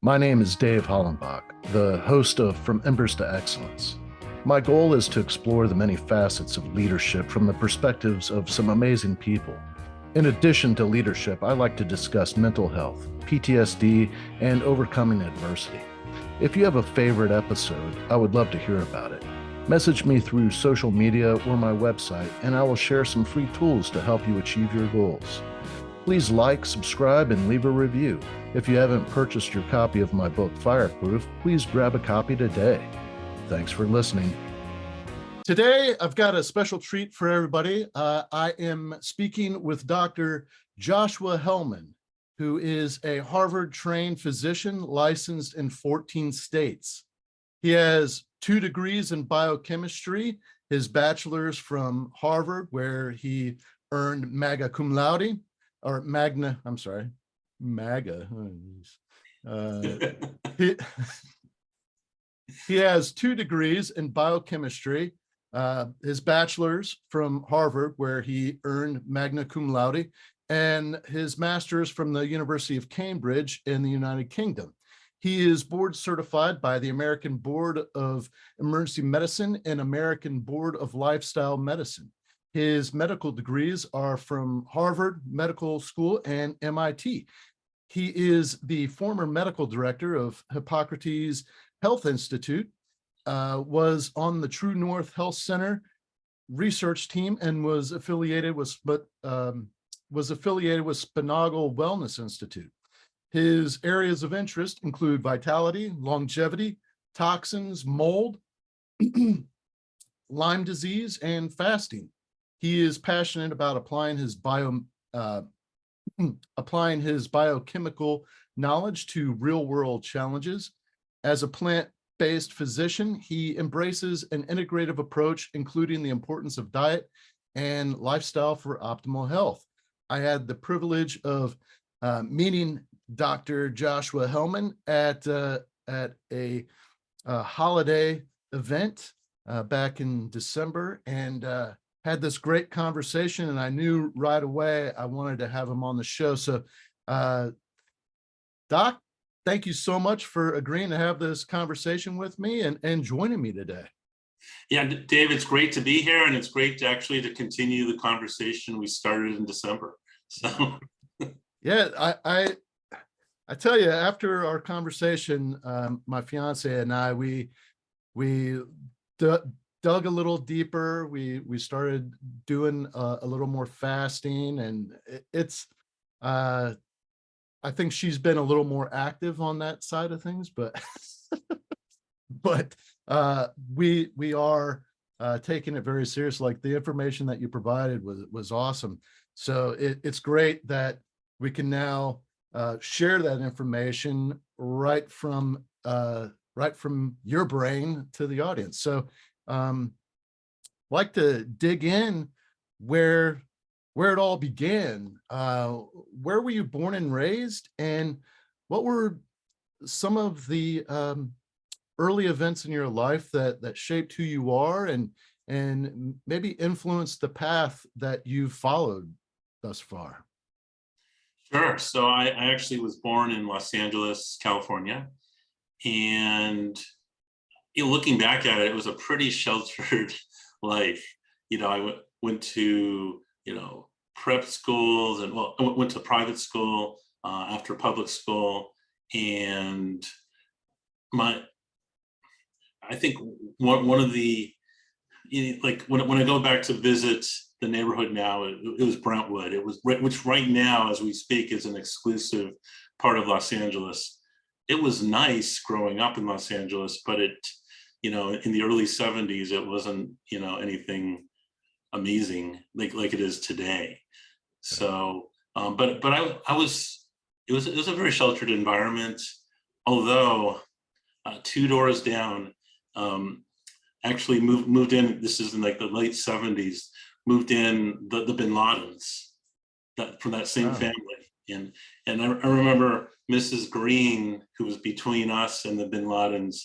My name is Dave Hollenbach, the host of From Embers to Excellence. My goal is to explore the many facets of leadership from the perspectives of some amazing people. In addition to leadership, I like to discuss mental health, PTSD, and overcoming adversity. If you have a favorite episode, I would love to hear about it. Message me through social media or my website, and I will share some free tools to help you achieve your goals. Please like, subscribe, and leave a review. If you haven't purchased your copy of my book, Fireproof, please grab a copy today. Thanks for listening. Today, I've got a special treat for everybody. I am speaking with Dr. Joshua Helman, who is a Harvard-trained physician licensed in 14 states. He has 2 degrees in biochemistry, his bachelor's from Harvard, where he earned magna cum laude, or magna, I'm sorry, MAGA. He has 2 degrees in biochemistry, his bachelor's from Harvard, where he earned magna cum laude, and his master's from the University of Cambridge in the United Kingdom. He is board certified by the American Board of Emergency Medicine and American Board of Lifestyle Medicine. His medical degrees are from Harvard Medical School and MIT. He is the former medical director of Hippocrates Health Institute, was on the True North Health Center research team, and was affiliated with Spinagle Wellness Institute. His areas of interest include vitality, longevity, toxins, mold, Lyme disease, and fasting. He is passionate about applying his biochemical knowledge to real-world challenges. As a plant-based physician, he embraces an integrative approach, including the importance of diet and lifestyle for optimal health. I had the privilege of meeting Dr. Joshua Helman at a holiday event back in December, and had this great conversation, and I knew right away I wanted to have him on the show. So, Doc, thank you so much for agreeing to have this conversation with me and joining me today. Yeah, Dave, it's great to be here, and it's great to actually continue the conversation we started in December. So, yeah, I tell you, after our conversation, my fiance and I, we dug a little deeper. We started doing a little more fasting, and it's I think she's been a little more active on that side of things, but but we are taking it very serious. Like, the information that you provided was awesome. So it's great that we can now share that information right from your brain to the audience. So like to dig in where it all began. Where were you born and raised, and what were some of the early events in your life that shaped who you are and maybe influenced the path that you've followed thus far? sure. So I actually was born in Los Angeles, California, and looking back at it, it was a pretty sheltered life. I went to prep schools, and I went to private school after public school, and I think one of the, like, when I go back to visit the neighborhood now, it was Brentwood. It was, which right now, as we speak, is an exclusive part of Los Angeles. It was nice growing up in Los Angeles, but it, in the early 70s, it wasn't, anything amazing like it is today. So, but I was, it was a very sheltered environment, although 2 doors down, actually moved in, this is in like the late 70s, moved in the Bin Ladens from that same family. And I remember Mrs. Green, who was between us and the Bin Ladens,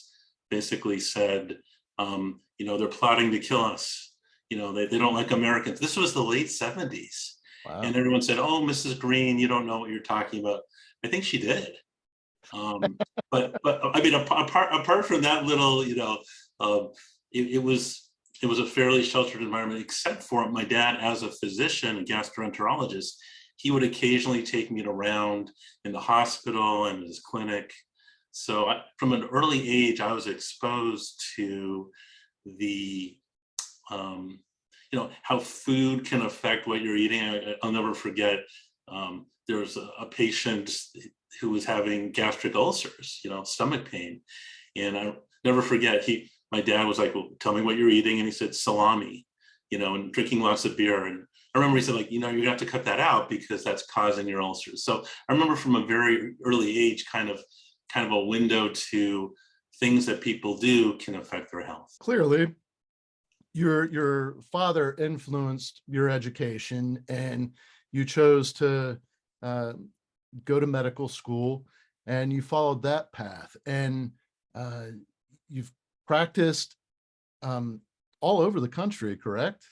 basically said, they're plotting to kill us. They don't like Americans. This was the late 70s. Wow. And everyone said, oh, Mrs. Green, you don't know what you're talking about. I think she did. But I mean, apart from that little, um, it was a fairly sheltered environment, except for my dad as a physician, a gastroenterologist. He would occasionally take me around in the hospital and his clinic. So from an early age, I was exposed to the um, how food can affect what you're eating. I'll never forget. There was a patient who was having gastric ulcers, stomach pain, and I never forget. My dad was like, "Well, tell me what you're eating," and he said salami, and drinking lots of beer. And I remember he said, like, you have to cut that out because that's causing your ulcers. So I remember from a very early age, kind of a window to things that people do can affect their health. Clearly, your father influenced your education, and you chose to uh, go to medical school, and you followed that path, and uh, you've practiced um, all over the country, correct?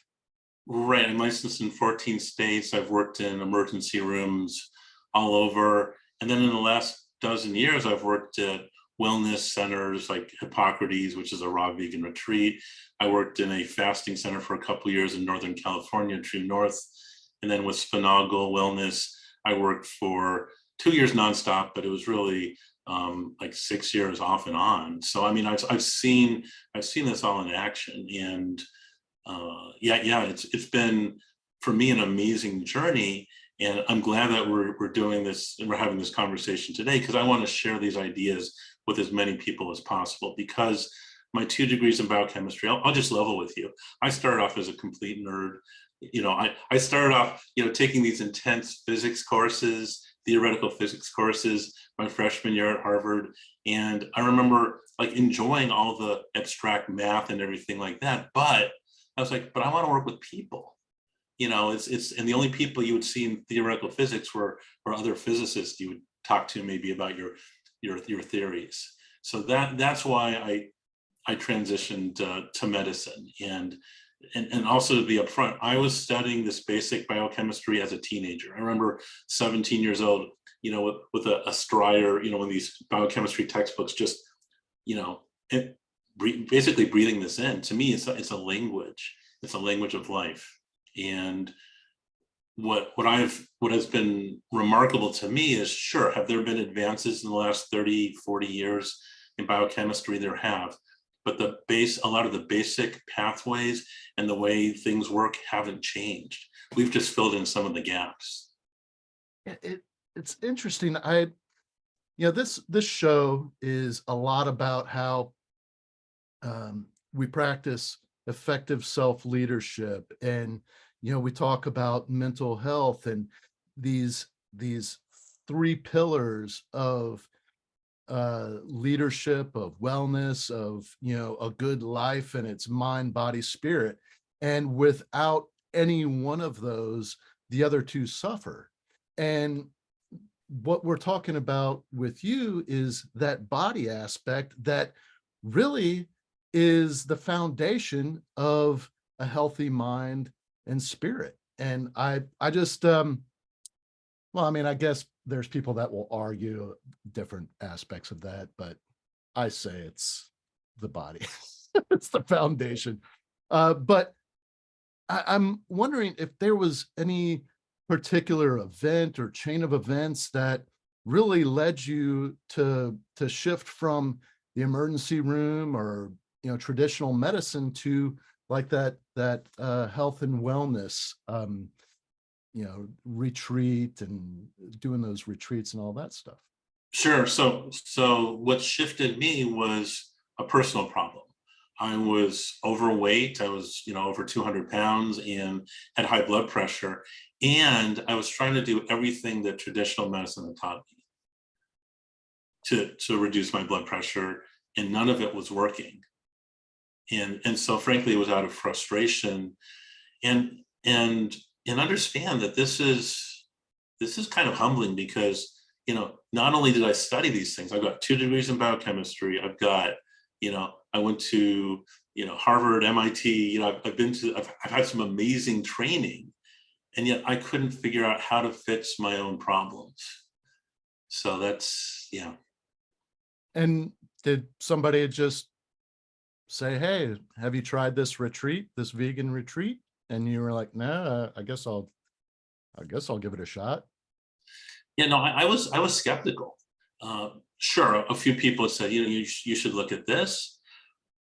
Right. I'm licensed in 14 states. I've worked in emergency rooms all over. And then in the last dozen years, I've worked at wellness centers like Hippocrates, which is a raw vegan retreat. I worked in a fasting center for a couple of years in Northern California, True North. And then with Spinagle Wellness, I worked for 2 years nonstop, but it was really like 6 years off and on. So I mean, I've seen this all in action, and it's been for me an amazing journey, and I'm glad that we're doing this and we're having this conversation today, because I want to share these ideas with as many people as possible. Because my 2 degrees in biochemistry, I'll just level with you. I started off as a complete nerd. I started off, taking these intense physics courses, theoretical physics courses, my freshman year at Harvard. And I remember like enjoying all the abstract math and everything like that. But I was like, but I want to work with people. And the only people you would see in theoretical physics were other physicists you would talk to maybe about your theories. So that's why I transitioned to medicine, and also to be upfront, I was studying this basic biochemistry as a teenager. I remember 17 years old, with a Stryer, in these biochemistry textbooks, just, basically breathing this in. To me, it's a language. It's a language of life. And what has been remarkable to me is, sure, have there been advances in the last 30, 40 years in biochemistry? There have. But a lot of the basic pathways and the way things work haven't changed. We've just filled in some of the gaps. It's interesting. This show is a lot about how we practice effective self-leadership, and we talk about mental health and these 3 pillars of leadership, of wellness, of a good life, and it's mind, body, spirit. And without any one of those, the other 2 suffer. And what we're talking about with you is that body aspect that really is the foundation of a healthy mind and spirit. And I just well, I mean, I guess there's people that will argue different aspects of that, but I say it's the body. It's the foundation. But I'm wondering if there was any particular event or chain of events that really led you to shift from the emergency room or traditional medicine to like that health and wellness retreat, and doing those retreats and all that stuff. Sure. So what shifted me was a personal problem. I was overweight. I was, over 200 pounds, and had high blood pressure. And I was trying to do everything that traditional medicine had taught me to reduce my blood pressure, and none of it was working. And so frankly, it was out of frustration, and understand that this is kind of humbling, because not only did I study these things, I've got 2 degrees in biochemistry. I've got, I went to, Harvard, MIT, I've had some amazing training, and yet I couldn't figure out how to fix my own problems. So that's, And did somebody just say, "Hey, have you tried this retreat, this vegan retreat?" And you were like, "Nah, I guess I'll give it a shot." Yeah, no, I was skeptical. Sure, a few people said, you should look at this,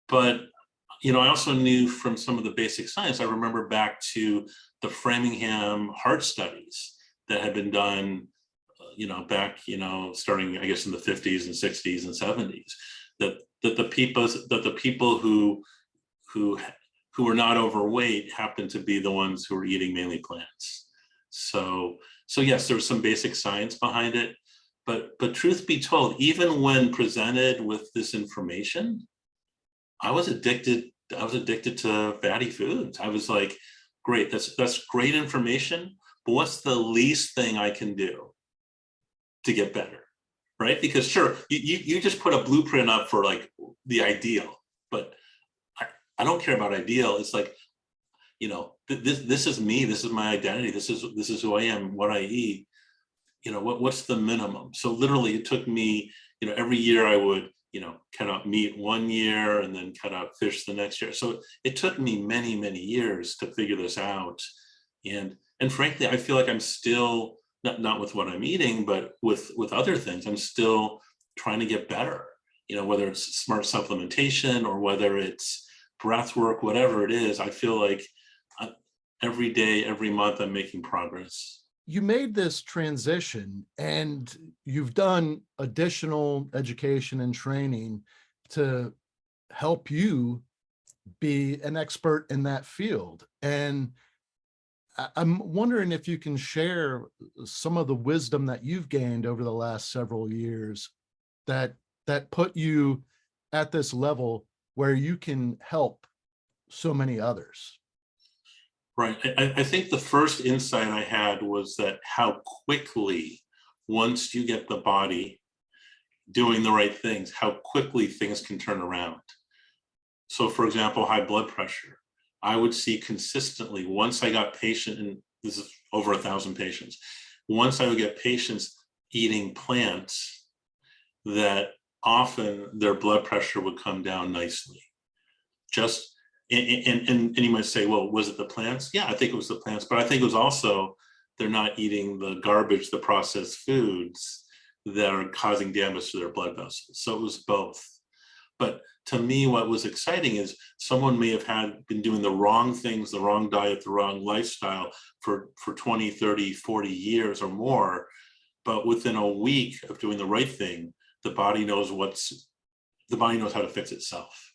but I also knew from some of the basic science. I remember back to the Framingham heart studies that had been done, back, starting, I guess, in the 50s and 60s and 70s, that the people who who were not overweight happened to be the ones who were eating mainly plants. So yes, there was some basic science behind it, but truth be told, even when presented with this information, I was addicted. I was addicted to fatty foods. I was like, great, that's great information, but what's the least thing I can do to get better, right? Because sure, you just put a blueprint up for like the ideal, but I don't care about ideal. It's like, this is me. This is my identity. This is who I am. What I eat. What's the minimum? So literally, it took me, every year I would, cut out meat one year and then cut out fish the next year. So it took me many, many years to figure this out. And frankly, I feel like I'm still not with what I'm eating, but with other things, I'm still trying to get better. Whether it's smart supplementation or whether it's breath work, whatever it is, I feel like every day, every month, I'm making progress. You made this transition and you've done additional education and training to help you be an expert in that field. And I'm wondering if you can share some of the wisdom that you've gained over the last several years that put you at this level where you can help so many others. Right. I think the first insight I had was that how quickly, once you get the body doing the right things, how quickly things can turn around. So for example, high blood pressure, I would see consistently, once I got patient, and this is over 1,000 patients, once I would get patients eating plants, that often their blood pressure would come down nicely. Just and you might say, well, was it the plants? Yeah, I think it was the plants, but I think it was also they're not eating the garbage, the processed foods that are causing damage to their blood vessels. So it was both. But to me, what was exciting is someone may have been doing the wrong things, the wrong diet, the wrong lifestyle for 20, 30, 40 years or more. But within a week of doing the right thing, the body knows how to fix itself.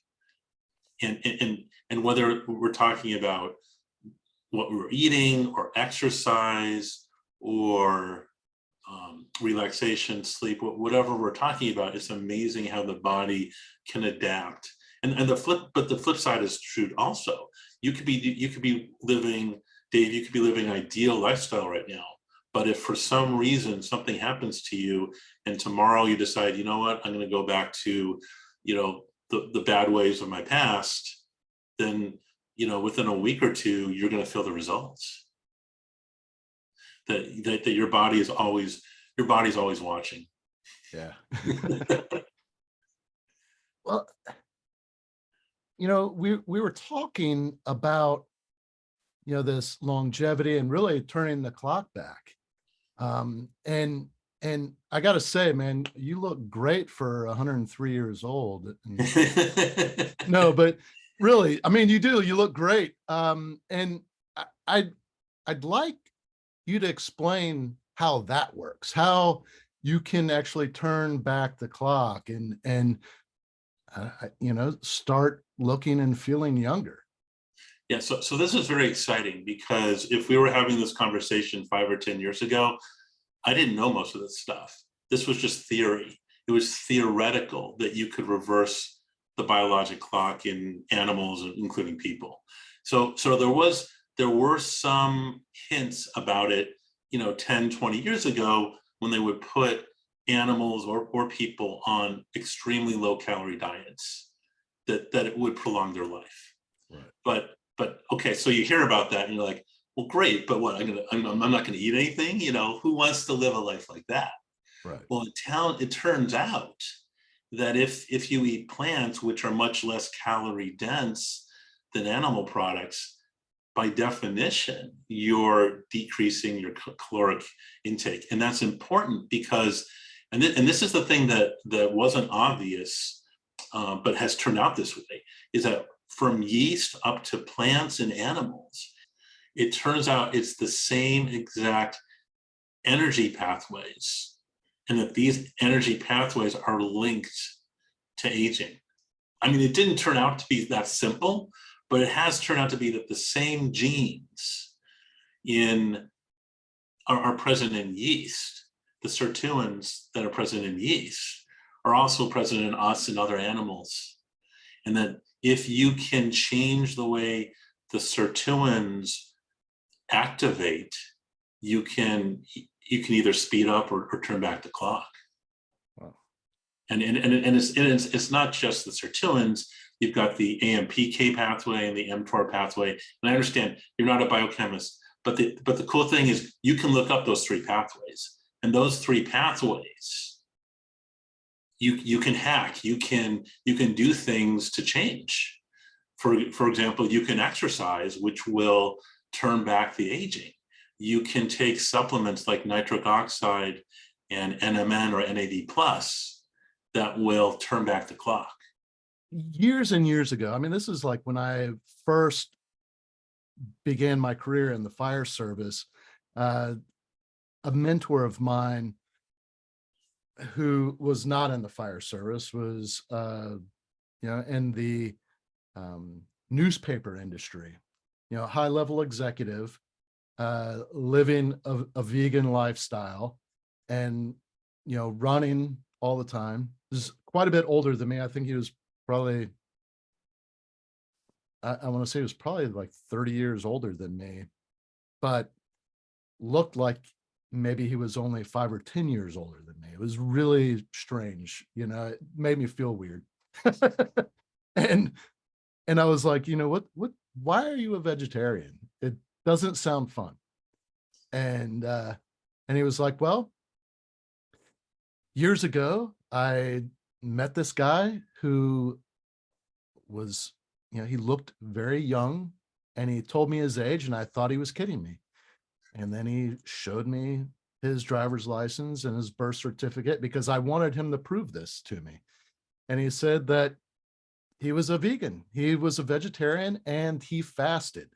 And whether we're talking about what we're eating or exercise or relaxation, sleep, whatever we're talking about, it's amazing how the body can adapt. And the flip side is true also. You could be living, Dave, you could be living an ideal lifestyle right now. But if for some reason something happens to you and tomorrow you decide, you know what, I'm going to go back to, the bad ways of my past, then, within a week or two, you're going to feel the results. That your body's always watching. Yeah. Well, we were talking about, this longevity and really turning the clock back. And I got to say, man, you look great for 103 years old. No, but really, I mean, you do, you look great. And I'd like you to explain how that works, how you can actually turn back the clock and start looking and feeling younger. Yeah, so this is very exciting because if we were having this conversation 5 or 10 years ago, I didn't know most of this stuff. This was just theory. It was theoretical that you could reverse the biologic clock in animals, including people. So there were some hints about it, 10, 20 years ago when they would put animals or people on extremely low calorie diets that it would prolong their life. Right. But okay, so you hear about that and you're like, well, great, but what? I'm not going to eat anything. Who wants to live a life like that? Right. Well, it turns out that if you eat plants, which are much less calorie dense than animal products, by definition, you're decreasing your caloric intake. And that's important because, and this is the thing that wasn't obvious, but has turned out this way, is that from yeast up to plants and animals, it turns out it's the same exact energy pathways, and that these energy pathways are linked to aging. I mean, it didn't turn out to be that simple, but it has turned out to be that the same genes are present in yeast. The sirtuins that are present in yeast are also present in us and other animals. And that if you can change the way the sirtuins activate, you can either speed up or turn back the clock. Wow. And it's not just the sirtuins. You've got the AMPK pathway and the mTOR pathway. And I understand you're not a biochemist, but the cool thing is you can look up those three pathways, and those three pathways you can hack. You can do things to change. For example, you can exercise, which will turn back the aging. You can take supplements like nitric oxide and NMN or NAD plus that will turn back the clock. Years and years ago, I mean, this is like when I first began my career in the fire service, a mentor of mine who was not in the fire service was, in the newspaper industry, high level executive, living a vegan lifestyle and, running all the time. Is quite a bit older than me. I think he was probably, I want to say he was probably like 30 years older than me, but looked like maybe he was only 5 or 10 years older than me. It was really strange. It made me feel weird. and and I was like, why are you a vegetarian? It doesn't sound fun. And he was like, well, years ago, I met this guy who was, he looked very young, and he told me his age, and I thought he was kidding me. And then he showed me his driver's license and his birth certificate because I wanted him to prove this to me. And he said that he was a vegan, he was a vegetarian, and he fasted.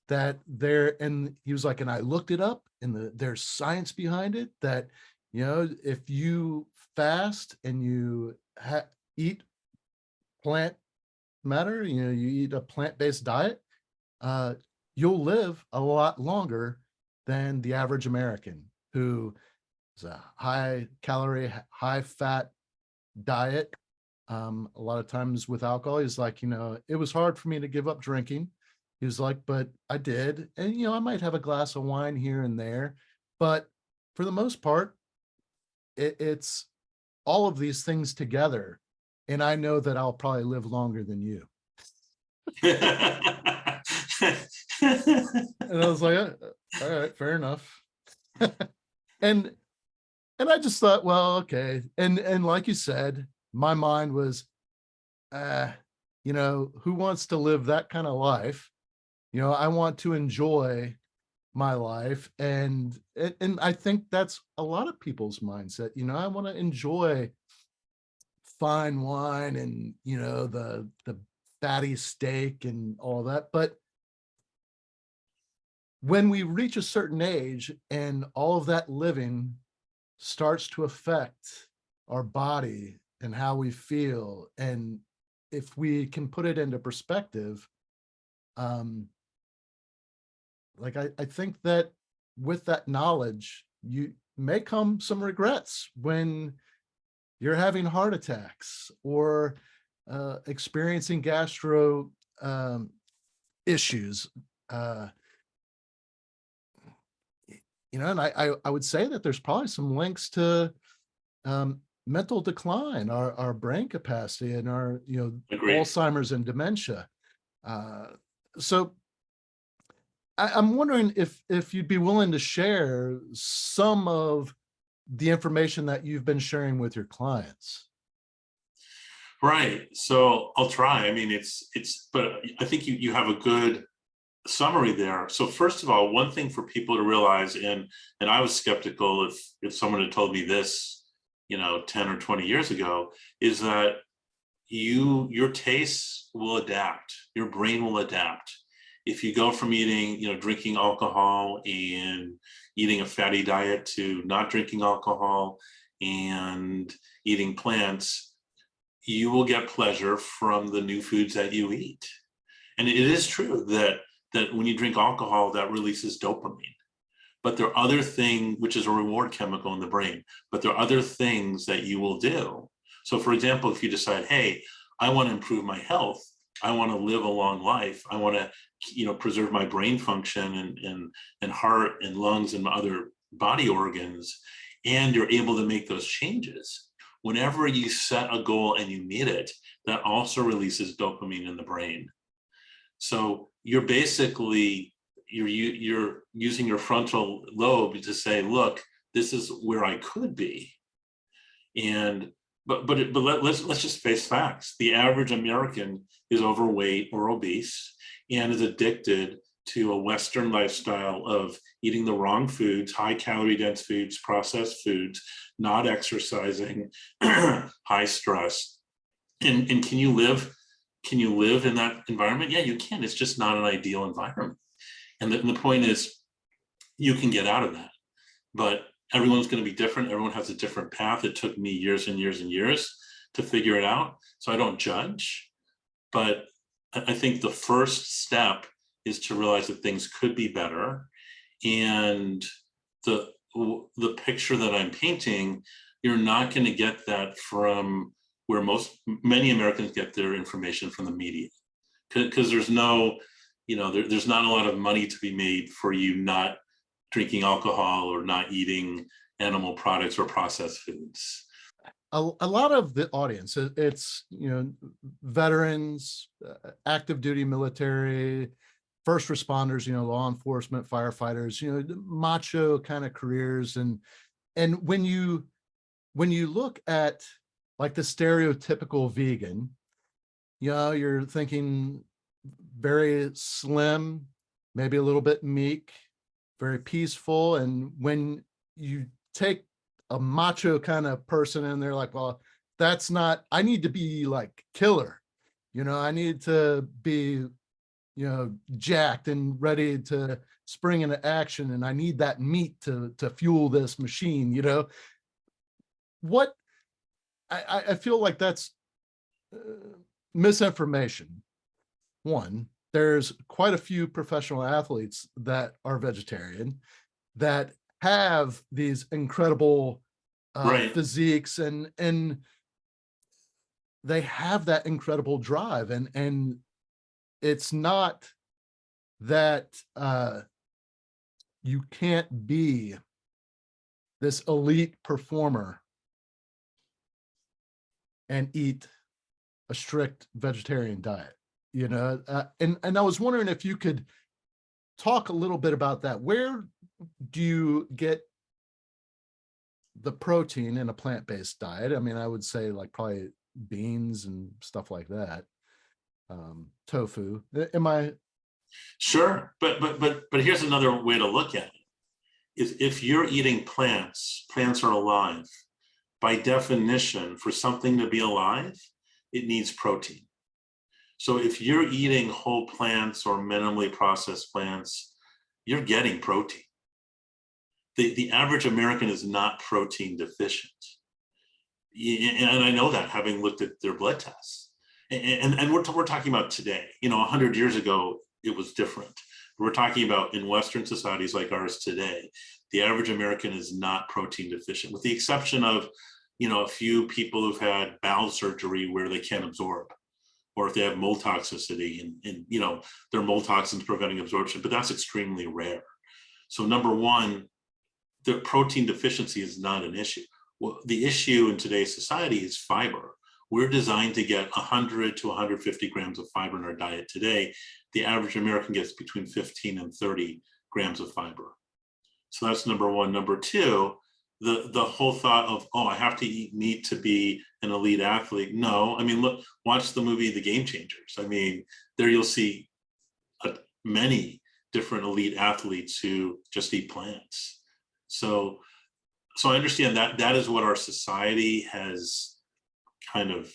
And he was like, and I looked it up, and there's science behind it that, if you fast and you eat plant matter, you eat a plant-based diet, you'll live a lot longer than the average American who is a high calorie, high fat diet. A lot of times with alcohol, he's like, it was hard for me to give up drinking. He was like, but I did. And, I might have a glass of wine here and there, but for the most part, it's all of these things together. And I know that I'll probably live longer than you. And I was like, all right, fair enough. and I just thought, well, okay. And like you said, my mind was, who wants to live that kind of life? I want to enjoy my life. And I think that's a lot of people's mindset. I want to enjoy fine wine and, the fatty steak and all that. But when we reach a certain age and all of that living starts to affect our body and how we feel, and if we can put it into perspective, I think that with that knowledge, you may come some regrets when you're having heart attacks or experiencing gastro issues. And I would say that there's probably some links to mental decline, our brain capacity, and our Agreed. Alzheimer's and dementia. So I'm wondering if you'd be willing to share some of the information that you've been sharing with your clients. Right. So I'll try. I mean, but I think you have a good summary there. So first of all, one thing for people to realize, and I was skeptical if someone had told me this, 10 or 20 years ago, is that your tastes will adapt, your brain will adapt. If you go from eating, drinking alcohol and eating a fatty diet to not drinking alcohol and eating plants, you will get pleasure from the new foods that you eat. And it is true that when you drink alcohol, that releases dopamine. But there are other things, which is a reward chemical in the brain, but there are other things that you will do. So for example, if you decide, hey, I want to improve my health, I want to live a long life, I want to, preserve my brain function and heart and lungs and other body organs, and you're able to make those changes. Whenever you set a goal and you meet it, that also releases dopamine in the brain. So you're basically, you're using your frontal lobe to say, look, this is where I could be. And let's just face facts. The average American is overweight or obese and is addicted to a Western lifestyle of eating the wrong foods, high calorie dense foods, processed foods, not exercising, high stress. And can you live in that environment? Yeah, you can. It's just not an ideal environment. And the point is, you can get out of that. But everyone's going to be different. Everyone has a different path. It took me years and years and years to figure it out. So I don't judge. But I think the first step is to realize that things could be better. And the picture that I'm painting, you're not going to get that from where many Americans get their information, from the media, because there's no, there's not a lot of money to be made for you not drinking alcohol or not eating animal products or processed foods. A lot of the audience, it's, veterans, active duty military, first responders, law enforcement, firefighters, macho kind of careers. And when you look at like the stereotypical vegan, you're thinking very slim, maybe a little bit meek, very peaceful. And when you take a macho kind of person and they're like, well, that's not, I need to be like killer, I need to be, jacked and ready to spring into action. And I need that meat to fuel this machine, what I feel like that's misinformation. One, there's quite a few professional athletes that are vegetarian that have these incredible Right. physiques, and they have that incredible drive, and it's not that you can't be this elite performer and eat a strict vegetarian diet, and I was wondering if you could talk a little bit about that. Where do you get the protein in a plant-based diet? I mean, I would say like probably beans and stuff like that. Tofu. Am I? Sure, but here's another way to look at it. Is if you're eating plants are alive. By definition, for something to be alive, it needs protein. So if you're eating whole plants or minimally processed plants, you're getting protein. The average American is not protein deficient. And I know that, having looked at their blood tests. And we're talking about today. 100 years ago, it was different. We're talking about in Western societies like ours today, the average American is not protein deficient, with the exception of, a few people who've had bowel surgery where they can't absorb, or if they have mold toxicity and their mold toxins preventing absorption, but that's extremely rare. So number one, the protein deficiency is not an issue. Well, the issue in today's society is fiber. We're designed to get 100 to 150 grams of fiber in our diet today. The average American gets between 15 and 30 grams of fiber. So that's number one. Number two, the whole thought of, oh, I have to eat meat to be an elite athlete. No, I mean, look, watch the movie The Game Changers. I mean, there you'll see many different elite athletes who just eat plants. So I understand that that is what our society has kind of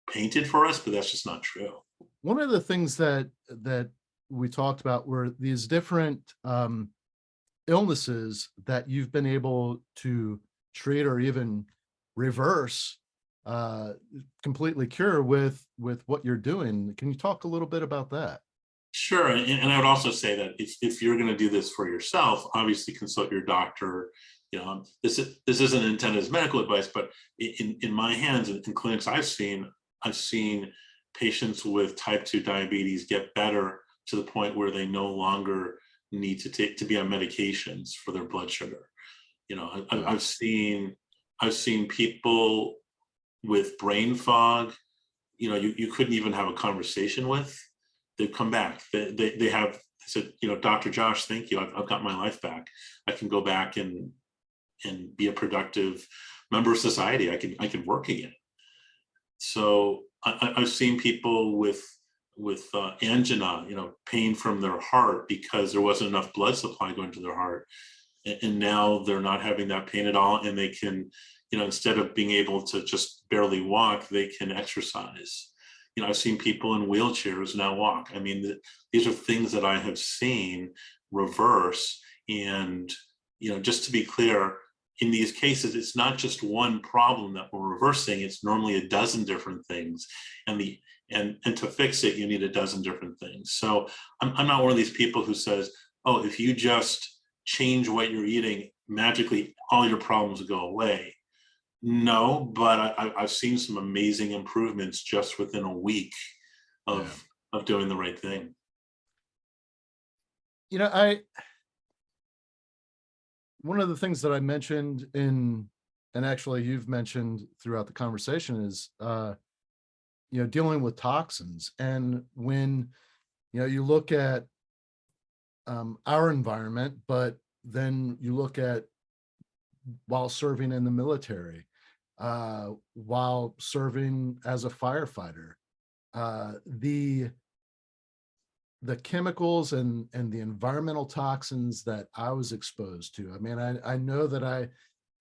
painted for us, but that's just not true. One of the things that we talked about were these different illnesses that you've been able to treat or even reverse, completely cure with what you're doing. Can you talk a little bit about that? Sure, and I would also say that if you're going to do this for yourself, obviously consult your doctor. You know, this isn't intended as medical advice, but in my hands, in clinics I've seen patients with type 2 diabetes get better to the point where they no longer need to be on medications for their blood sugar. You know, I've seen people with brain fog, you know, you couldn't even have a conversation with. They've come back. They said, you know, Dr. Josh, thank you. I've got my life back. I can go back and be a productive member of society. I can work again. So I've seen people with angina, you know, pain from their heart because there wasn't enough blood supply going to their heart, and now they're not having that pain at all, and they can, you know, instead of being able to just barely walk, they can exercise. You know, I've seen people in wheelchairs now walk. I mean, these are things that I have seen reverse. And, you know, just to be clear, in these cases, it's not just one problem that we're reversing. It's normally a dozen different things. And to fix it, you need a dozen different things. So I'm not one of these people who says, oh, if you just change what you're eating, magically all your problems go away. No, but I've seen some amazing improvements just within a week of doing the right thing. You know, one of the things that I mentioned and actually you've mentioned throughout the conversation is, you know, dealing with toxins. And when, you know, you look at our environment, but then you look at while serving in the military, while serving as a firefighter, the chemicals and the environmental toxins that I was exposed to. I mean, I know that I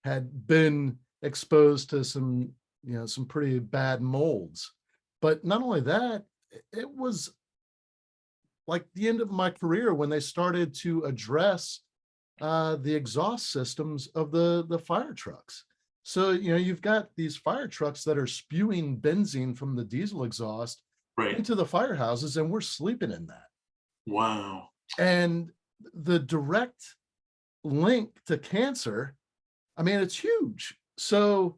had been exposed to some, you know, some pretty bad molds, but not only that, it was like the end of my career when they started to address the exhaust systems of the fire trucks. So, you know, you've got these fire trucks that are spewing benzene from the diesel exhaust Right. into the firehouses, and we're sleeping in that. Wow. And the direct link to cancer, I mean, it's huge. So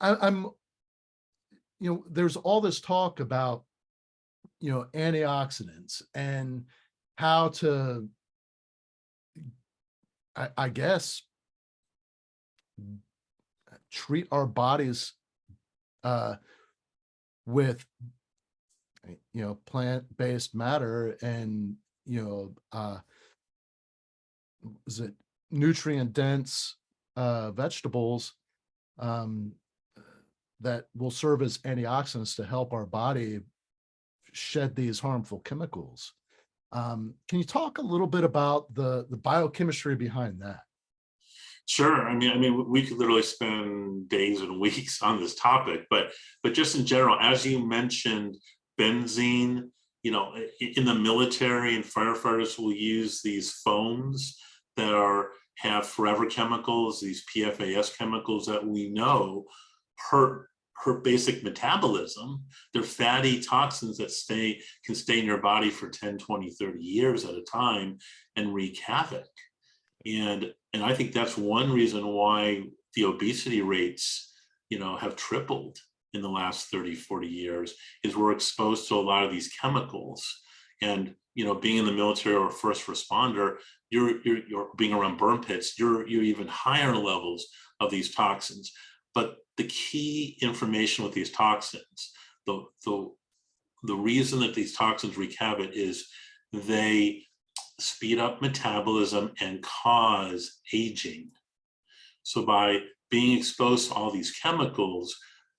I'm, you know, there's all this talk about, you know, antioxidants and how to, I guess, treat our bodies uh, with, you know, plant-based matter and, you know, is it nutrient dense vegetables um, that will serve as antioxidants to help our body shed these harmful chemicals. Can you talk a little bit about the biochemistry behind that? Sure. I mean, we could literally spend days and weeks on this topic, but just in general, as you mentioned, benzene, you know, in the military and firefighters will use these foams that have forever chemicals, these PFAS chemicals that we know hurt basic metabolism. They're fatty toxins that can stay in your body for 10, 20, 30 years at a time and wreak havoc. And I think that's one reason why the obesity rates, you know, have tripled in the last 30, 40 years, is we're exposed to a lot of these chemicals. And, you know, being in the military or first responder, you're being around burn pits, you're even higher levels of these toxins. But the key information with these toxins, the reason that these toxins wreak havoc is they speed up metabolism and cause aging. So by being exposed to all these chemicals,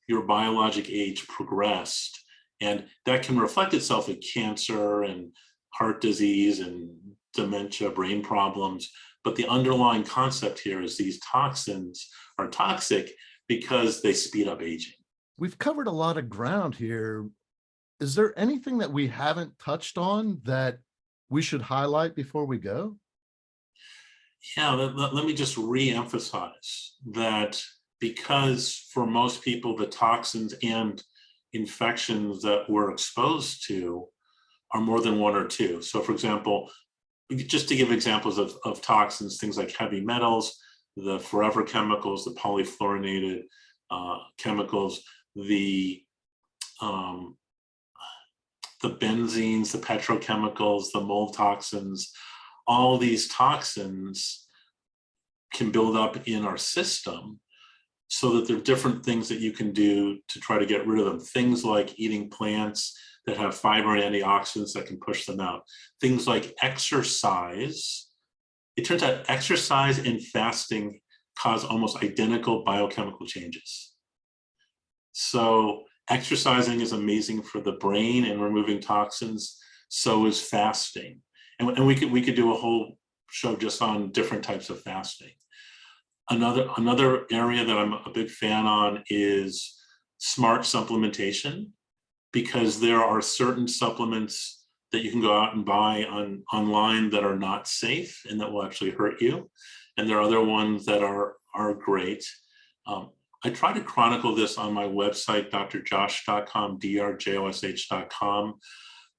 your biologic age progressed. And that can reflect itself in cancer and heart disease and dementia, brain problems. But the underlying concept here is these toxins are toxic because they speed up aging. We've covered a lot of ground here. Is there anything that we haven't touched on that we should highlight before we go? Yeah, let me just re-emphasize that, because for most people, the toxins and infections that we're exposed to are more than one or two. So for example, just to give examples of toxins, things like heavy metals, the forever chemicals, the polyfluorinated chemicals, um, the benzenes, the petrochemicals, the mold toxins, all these toxins can build up in our system, so that there are different things that you can do to try to get rid of them. Things like eating plants that have fiber and antioxidants that can push them out. Things like exercise. It turns out exercise and fasting cause almost identical biochemical changes. So exercising is amazing for the brain and removing toxins. So is fasting. And we could do a whole show just on different types of fasting. Another area that I'm a big fan on is smart supplementation, because there are certain supplements that you can go out and buy online that are not safe and that will actually hurt you. And there are other ones that are great. I try to chronicle this on my website, drjosh.com, drjosh.com.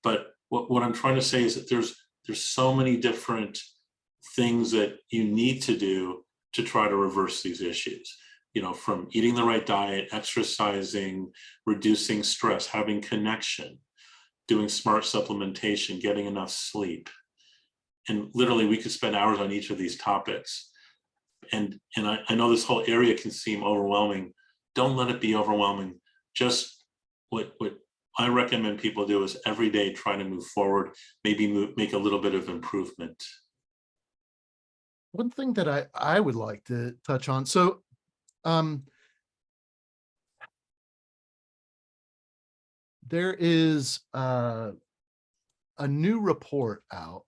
But what I'm trying to say is that there's so many different things that you need to do to try to reverse these issues, from eating the right diet, exercising, reducing stress, having connection, doing smart supplementation, getting enough sleep. And literally we could spend hours on each of these topics. And I know this whole area can seem overwhelming. Don't let it be overwhelming. Just what I recommend people do is every day try to move forward, maybe make a little bit of improvement. One thing that I would like to touch on. So there is a new report out.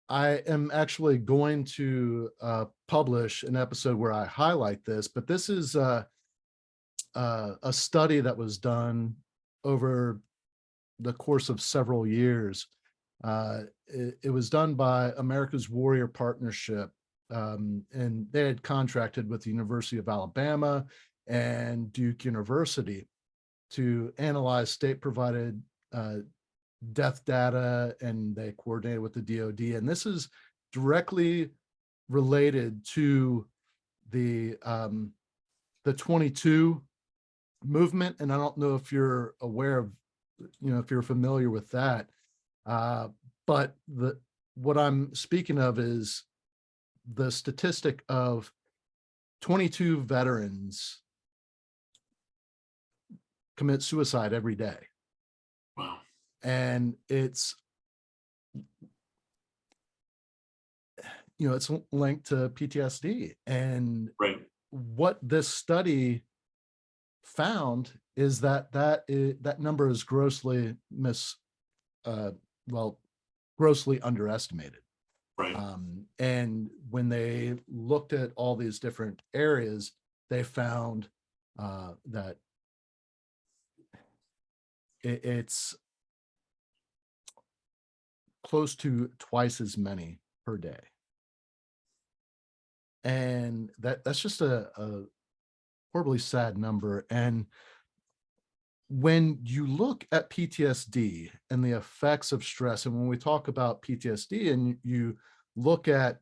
I am actually going to publish an episode where I highlight this, but this is a study that was done over the course of several years. It was done by America's Warrior Partnership, and they had contracted with the University of Alabama and Duke University to analyze state-provided death data, and they coordinated with the DoD. And this is directly related to the 22 movement. And I don't know if you're aware of, if you're familiar with that. But what I'm speaking of is the statistic of 22 veterans commit suicide every day. Wow. And it's linked to PTSD. And right. What this study found is that number is grossly grossly underestimated. Right. And when they looked at all these different areas, they found that it's close to twice as many per day. And that's just a horribly sad number. And when you look at PTSD and the effects of stress, and when we talk about PTSD and you look at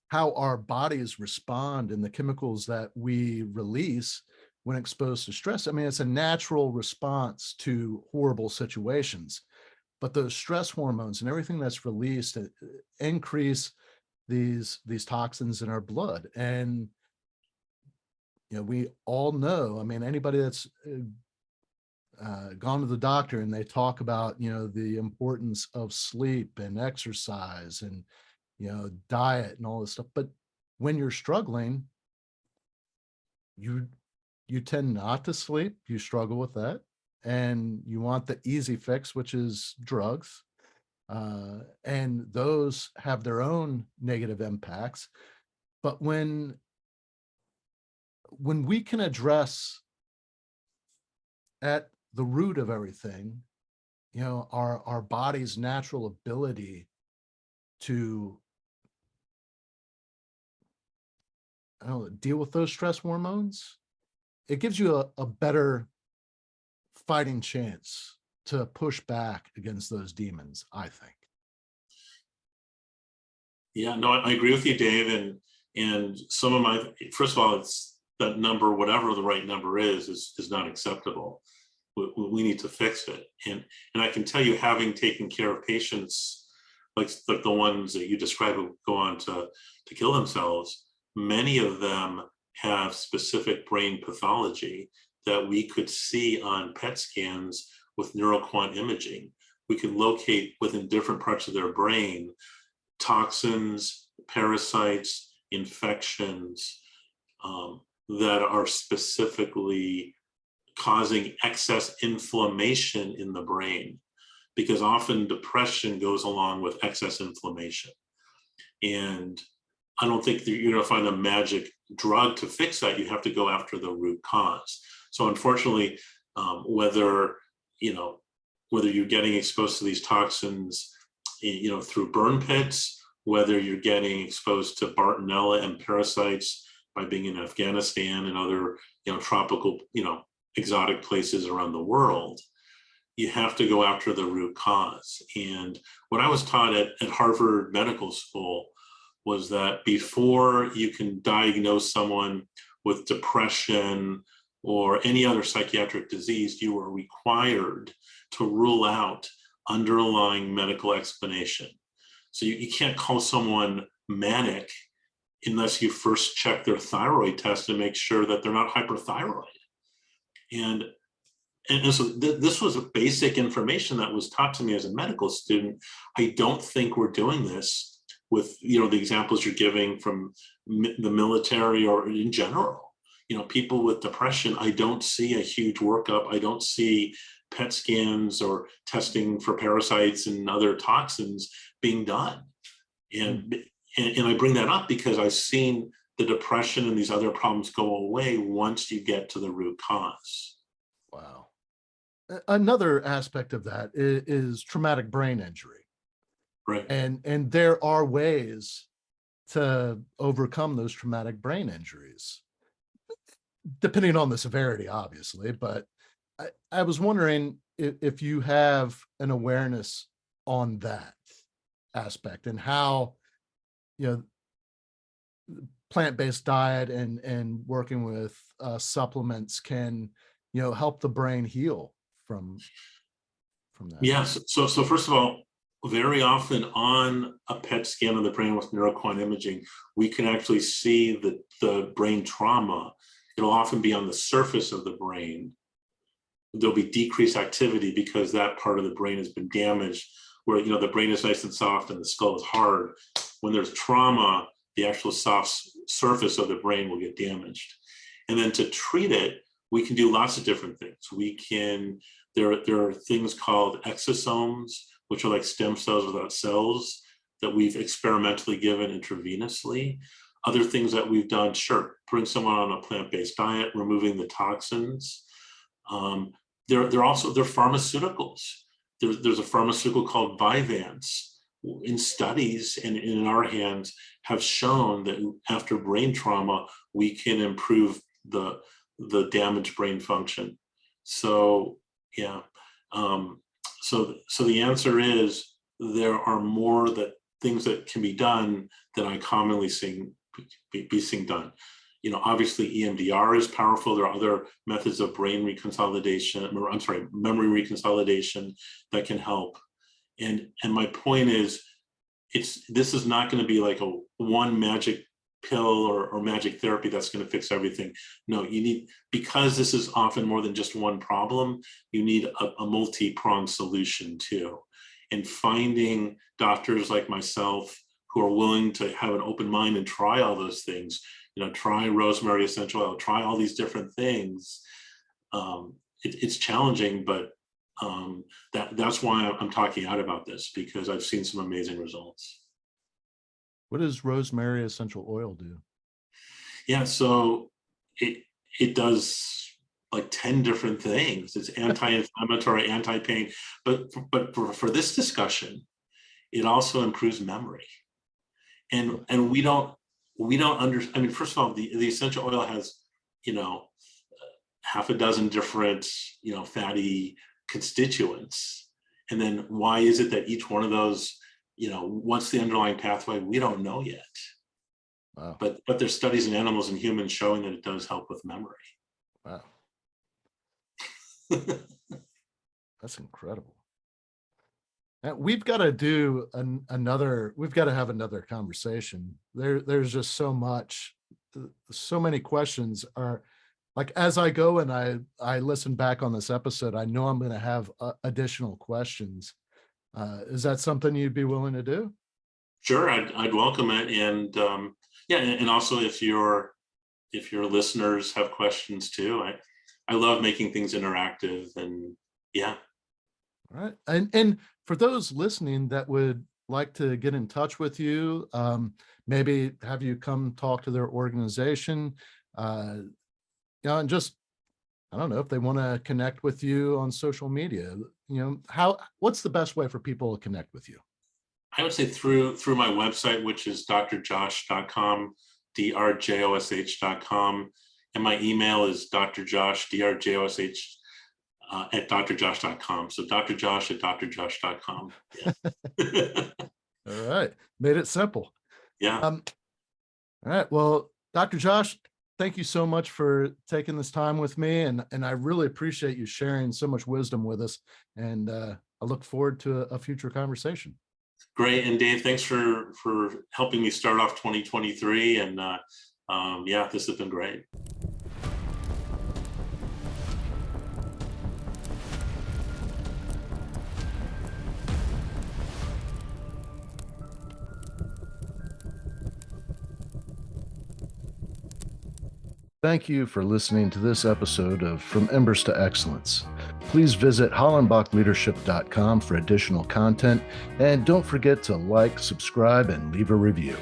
how our bodies respond and the chemicals that we release when exposed to stress, I mean, it's a natural response to horrible situations. But those stress hormones and everything that's released increase these toxins in our blood. And we all know, I mean, anybody that's gone to the doctor and they talk about the importance of sleep and exercise and diet and all this stuff, but when you're struggling, you you tend not to sleep, you struggle with that, and you want the easy fix, which is drugs. And those have their own negative impacts. But when we can address at the root of everything, our body's natural ability to, I don't know, deal with those stress hormones, it gives you a better fighting chance to push back against those demons, I think. Yeah, no, I agree with you, Dave. And some of my, first of all, it's that number, whatever the right number is not acceptable. We need to fix it. And I can tell you, having taken care of patients like the ones that you described who go on to kill themselves, many of them have specific brain pathology that we could see on PET scans with neuroquant imaging. We can locate within different parts of their brain toxins, parasites, infections that are specifically causing excess inflammation in the brain, because often depression goes along with excess inflammation. And I don't think that you're going to find a magic drug to fix that. You have to go after the root cause. So unfortunately, whether you're getting exposed to these toxins, through burn pits, whether you're getting exposed to Bartonella and parasites by being in Afghanistan and other, tropical, exotic places around the world, you have to go after the root cause. And what I was taught at Harvard Medical School was that before you can diagnose someone with depression or any other psychiatric disease, you are required to rule out underlying medical explanation. So you can't call someone manic unless you first check their thyroid test to make sure that they're not hyperthyroid. And so this was a basic information that was taught to me as a medical student. I don't think we're doing this with, the examples you're giving from the military or in general. People with depression, I don't see a huge workup. I don't see PET scans or testing for parasites and other toxins being done. And I bring that up because I've seen the depression and these other problems go away once you get to the root cause. Wow. Another aspect of that is traumatic brain injury. Right. And there are ways to overcome those traumatic brain injuries, depending on the severity, obviously. But I was wondering if you have an awareness on that aspect and how, plant-based diet and working with supplements can, help the brain heal from that. Yes. So first of all, very often on a PET scan of the brain with neuroquant imaging, we can actually see the brain trauma. It'll often be on the surface of the brain. There'll be decreased activity because that part of the brain has been damaged, where the brain is nice and soft and the skull is hard. When there's trauma, the actual soft surface of the brain will get damaged. And then to treat it, we can do lots of different things. There are things called exosomes, which are like stem cells without cells that we've experimentally given intravenously. Other things that we've done, sure, putting someone on a plant-based diet, removing the toxins. They're pharmaceuticals. There's a pharmaceutical called Vyvanse. In studies and in our hands have shown that after brain trauma, we can improve the damaged brain function. So yeah, so the answer is there are more things that can be done than I commonly be seeing done. Obviously EMDR is powerful. There are other methods of brain reconsolidation, memory reconsolidation that can help. And my point is, this is not going to be like a one magic pill or magic therapy that's going to fix everything. No, because this is often more than just one problem, you need a multi-pronged solution too. And finding doctors like myself who are willing to have an open mind and try all those things try rosemary essential oil, try all these different things. It's challenging, but that's why I'm talking out about this, because I've seen some amazing results. What does rosemary essential oil do? Yeah, so it does like 10 different things. It's anti-inflammatory, anti-pain, but for this discussion, it also improves memory. And we don't understand. I mean, first of all, the essential oil has, half a dozen different, fatty constituents. And then why is it that each one of those, what's the underlying pathway? We don't know yet. Wow. But there's studies in animals and humans showing that it does help with memory. Wow. That's incredible. And we've got to do we've got to have another conversation. There's just so much, so many questions are like, as I go and I listen back on this episode, I know I'm going to have additional questions. Is that something you'd be willing to do? Sure, I'd welcome it. And yeah, and also if your listeners have questions too, I love making things interactive, and yeah. All right. And for those listening that would like to get in touch with you, maybe have you come talk to their organization, and just, I don't know, if they want to connect with you on social media, what's the best way for people to connect with you? I would say through my website, which is drjosh.com, drjosh.com. And my email is drjosh, drjosh, at drjosh.com. So drjosh at drjosh.com. Yeah. All right. Made it simple. Yeah. All right. Well, Dr. Josh, thank you so much for taking this time with me. And I really appreciate you sharing so much wisdom with us. And I look forward to a future conversation. Great. And Dave, thanks for helping me start off 2023. And yeah, this has been great. Thank you for listening to this episode of From Embers to Excellence. Please visit hollenbachleadership.com for additional content, and don't forget to like, subscribe, and leave a review.